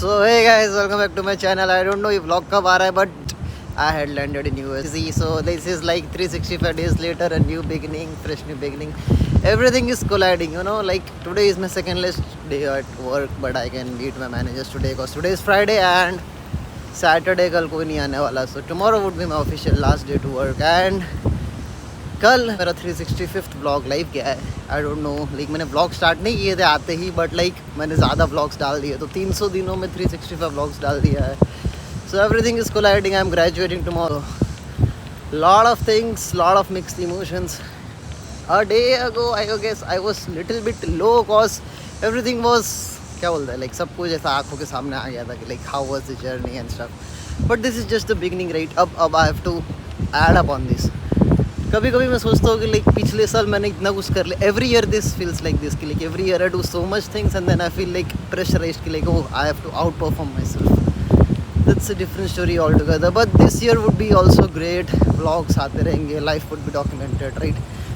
So hey guys, welcome back to my channel. I don't know if vlog कब आ रहा है, but I had landed in USC. So this is like 365 days later, a new beginning, fresh new beginning. Everything is colliding, you know. Like today is my second last day at work, but I can meet my managers today because today is Friday and Saturday कल कोई नहीं आने वाला. So tomorrow would be my official last day to work and कल मेरा 365th vlog live गया है. I don't know, like मैंने व्लॉग स्टार्ट नहीं किए थे आते ही, बट लाइक मैंने ज़्यादा व्लॉग्स डाल दिए, तो 300 दिनों में 365 व्लॉग्स डाल दिया है. So everything is colliding. I am graduating tomorrow. Lot of things, lot of mixed emotions. A day ago I guess I was little bit low cause everything was, क्या बोलते हैं, लाइक सब कुछ ऐसा आंखों के सामने आ गया था कि like how was the journey and stuff. But this is just the beginning right. अब I have to add up on this. कभी कभी मैं सोचता हूँ कि लाइक पिछले साल मैंने इतना कुछ कर लिया. Every year this feels like this कि like every year I do so much things and then I feel like pressurised कि like oh I have to outperform myself. That's a different story altogether. But this year would be also great. Vlogs आते रहेंगे, life would be documented right.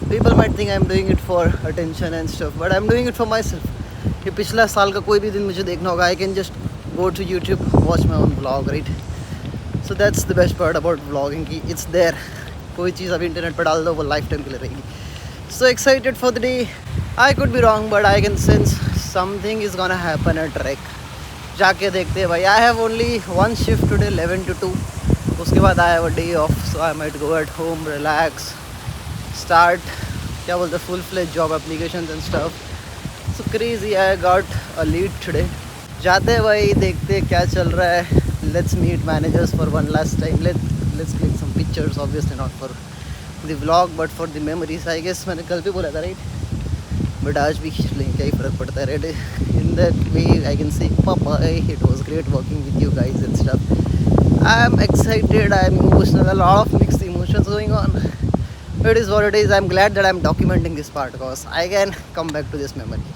People might think I am doing it for attention and stuff, but I am doing it for my self. कि पिछला साल का कोई भी दिन मुझे देखना होगा, I can just go to YouTube, watch my own vlog right. So that's the best part about vlogging कि इट्स देयर. कोई चीज़ अभी इंटरनेट पर डाल दो, वो लाइफ टाइम के लिए रहेगी. So excited for the day. I could be wrong but I can sense something is gonna happen at track. जाके देखते हैं भाई. I have only one shift today 11 to 2. उसके बाद I have a day off, so I might go at home, relax, start, क्या बोलते हैं, full fledge job application and stuff. So crazy. I got a lead today. जाते हैं भाई, देखते हैं क्या चल रहा है. Let's meet managers for one last time. Let's click some pictures, obviously not for the vlog but for the memories. I guess मैंने कल भी बोला था राइट, बट आज भी खींच लेंगे, क्या ही फ़र्क पड़ता है right. In that way I can say पापा it was great working with you guys and stuff. I am excited, I am emotional, a lot of mixed emotions going on. It is what it is. I'm glad that I'm documenting this part because I can come back to this memory.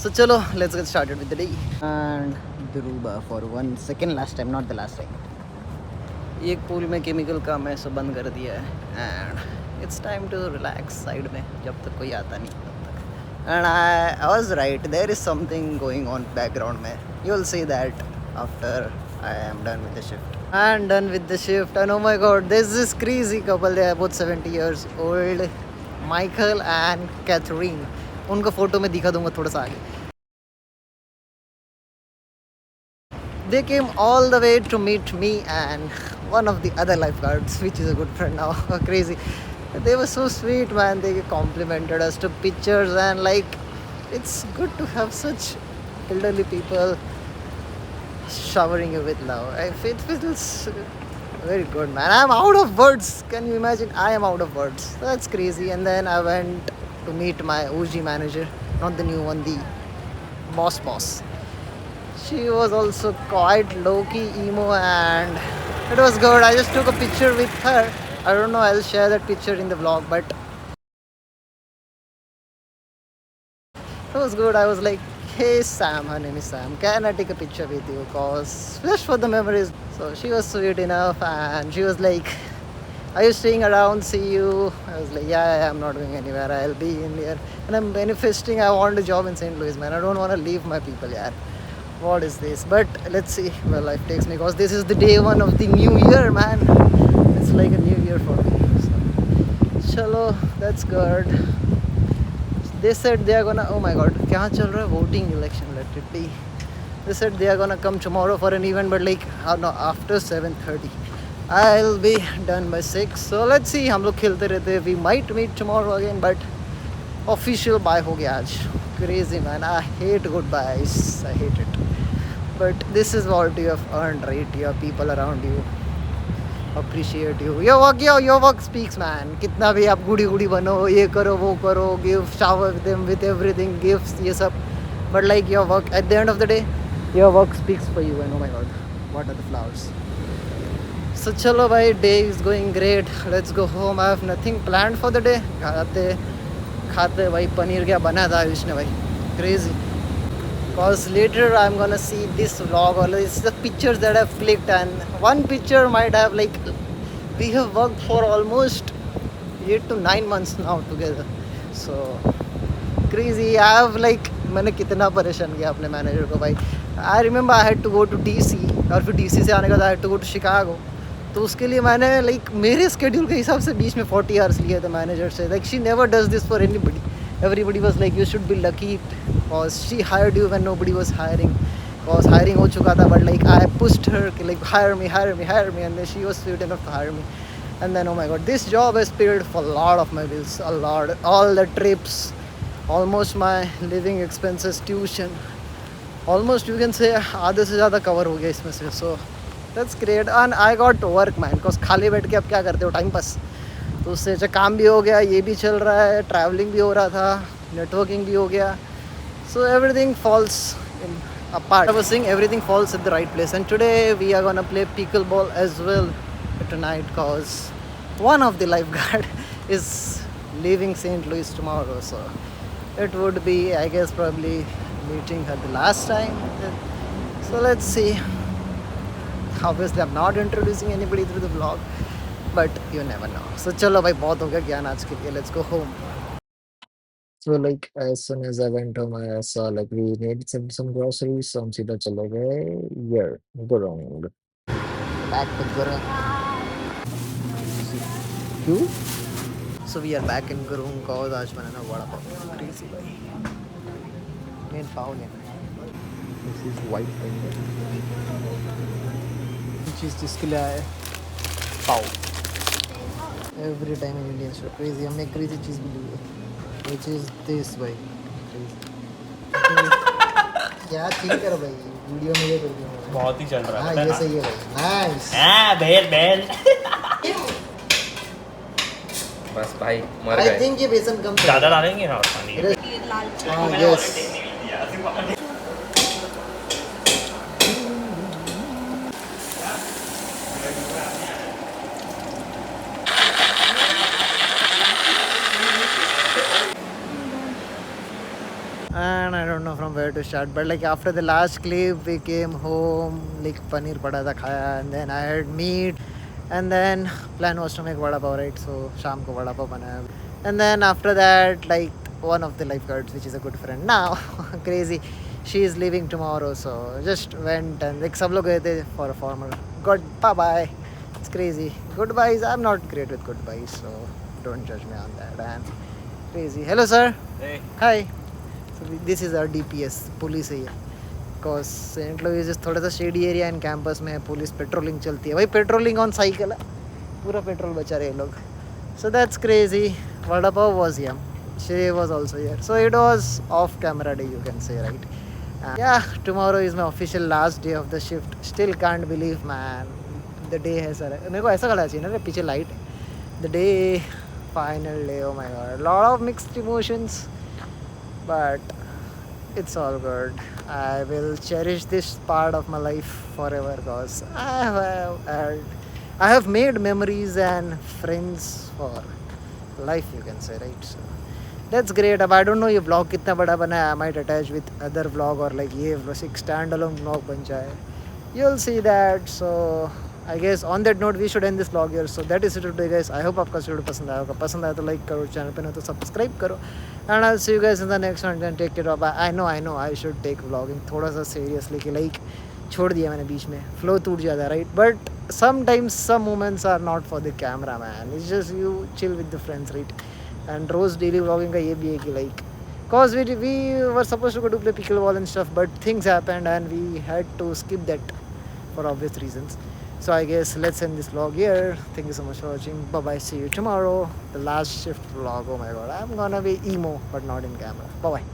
So chalo, let's get started with the day. And Dhruba for 1 second, last time, not the last time. एक pool में chemical का मैं सब बंद कर दिया है and it's time to relax side में, जब तक कोई आता नहीं तब तक. And I was right, there is something going on background में. You will see that after I am done with the shift. And done with the shift and oh my God, this is crazy couple. They are both 70 years old, Michael and Catherine. उनका photo में दिखा दूंगा थोड़ा सा आगे. They came all the way to meet me and one of the other lifeguards, which is a good friend now. Crazy. They were so sweet, man. They complimented us, took pictures, and like, it's good to have such elderly people showering you with love. It feels very good, man. I'm out of words. Can you imagine? I am out of words. That's crazy. And then I went to meet my OG manager, not the new one, the boss. She was also quite low-key emo and it was good. I just took a picture with her. I don't know, I'll share that picture in the vlog, but it was good. I was like, hey Sam, her name is Sam, can I take a picture with you? Cause just for the memories. So she was sweet enough and she was like, are you staying around? See you. I was like, yeah, I'm not going anywhere. I'll be in here. And I'm manifesting. I want a job in St. Louis, man. I don't want to leave my people, yeah. What is this? But let's see where life takes me because this is the day one of the new year, man. It's like a new year for me. So, chalo, that's good. They said they are gonna, oh my god, kya chal raha hai? Voting election, let it be. They said they are gonna come tomorrow for an event, but like no, after 7:30. I'll be done by 6. So let's see. हम लोग खेलते रहते हैं. We might meet tomorrow again, but official bye हो गया आज. Crazy, man. I hate goodbyes. I hate it. But this is what you have earned, right? Your people around you appreciate you. Your work speaks, man. कितना भी आप गुड़ी बनो, ये करो, वो करो, give, shower them with everything, gifts, ये सब. But like your work, at the end of the day, your work speaks for you. And oh my God, what are the flowers? So chalo, bhai, day is going great. Let's go home. I have nothing planned for the day. खाते भाई, पनीर क्या बना था आयुष ने भाई. Crazy. Because later I'm gonna see this vlog or it's the pictures that I've clicked, and one picture might have like, we have worked for almost 8 to 9 months now together. So crazy. I have like, मैंने कितना परेशान किया अपने manager को भाई. I remember I had to go to DC, और फिर DC से आने के बाद I had to go to Chicago. तो उसके लिए मैंने लाइक मेरे स्केड्यूल के हिसाब से बीच में 40 आवर्स लिए थे मैनेजर से. Like she never does this for anybody. Everybody was like you should be lucky because she hired you when nobody was hiring. Because hiring हो चुका था, but like I pushed her कि like hire me and then she was sweet enough to hire me. And then, oh my god, this job has paid for a lot of my bills, a lot. All the trips, almost my living expenses, tuition, almost you can say आधे से ज़्यादा cover हो गया इसमें से. So that's great. And I got work man, because खाली बैठ के अब क्या करते हो, टाइम पास. तो उससे अच्छा काम भी हो गया, ये भी चल रहा है, ट्रैवलिंग भी हो रहा था, नेटवर्किंग भी हो गया. So everything falls in a part. I was saying everything falls at the right place. And today we are gonna play pickleball as well tonight, cause one of the lifeguard is leaving St. Louis tomorrow, so it would be, I guess, probably meeting her the last time. So let's see. Obviously I'm not introducing anybody through the vlog, but you never know. So chalo bhai, bahut ho gaya gyan aaj ke liye, let's go home. So like as soon as I went home, I saw like we needed some groceries, so हम सीधा चले गए here Gurung. Back to Gurung. क्यों? So we are back in Gurung, cause आज बनाना vada pav. Crazy भाई. Main पाव लेना. This is white finger. चीज़ जिसके लिए आया पाव. Every time in Indian store, crazy. हमने एक crazy चीज़ भी ली है, which is this भाई. क्या चिल कर भाई, वीडियो में ये कर दिया. बहुत ही चल रहा है. हाँ ये सही है भाई. Nice. बेल बस भाई मर गए. I think ये बेसन कम ज़्यादा डालेंगे ना पानी. हाँ yes. And I don't know from where to start, but like after the last clip we came home, like paneer pada tha khaya, and then I had meat, and then plan was to make vada pav, right? So sham ko vada pav banaya. And then after that, like one of the lifeguards, which is a good friend now, crazy, she is leaving tomorrow, so just went and like sab log gaye the for a formal goodbye bye. It's crazy. Goodbyes, I'm not great with goodbyes, so don't judge me on that. And crazy. Hello sir. Hey. Hi. So this is our DPS, police है ये. Cause St. Louis is थोड़ा सा shady area in campus में police patrolling चलती है भाई. Patrolling on cycle है, पूरा पेट्रोल बचा रहे लोग. So that's crazy. Vada pav was here. She was also here. So it was off camera day, you can say, right? Yeah, tomorrow is my official last day of the shift. Still can't believe man, the day has arrived. मेरे को ऐसा खड़ा चाहिए ना पीछे light. The day, final day. Oh my god, lot of mixed emotions. But it's all good. I will cherish this part of my life forever, because I have made memories and friends for life, you can say, right? So that's great. अब I don't know ये vlog कितना बड़ा बना है. I might attach with other vlog, or like ये एक standalone vlog बन जाए. You'll see that. So I guess on that note we should end this vlog here. So that is it today guys. I hope आपका video पसंद आया होगा. पसंद आया तो लाइक करो, चैनल पे नहीं तो सब्सक्राइब करो. And I'll see you guys in the next one. Then take care. Bye. I know I should take vlogging थोड़ा सा seriously कि like छोड़ दिया मैंने बीच में, flow टूट जाता है, right? But sometimes some moments are not for the camera man. It's just you chill with the friends, right? And rose daily vlogging का ये भी है कि like cause we were supposed to go to play pickleball and stuff, but things happened and we had to skip that for obvious reasons. So I guess let's end this vlog here. Thank you so much for watching. Bye bye. See you tomorrow. The last shift vlog. Oh my god, I'm gonna be emo, but not in camera. Bye bye.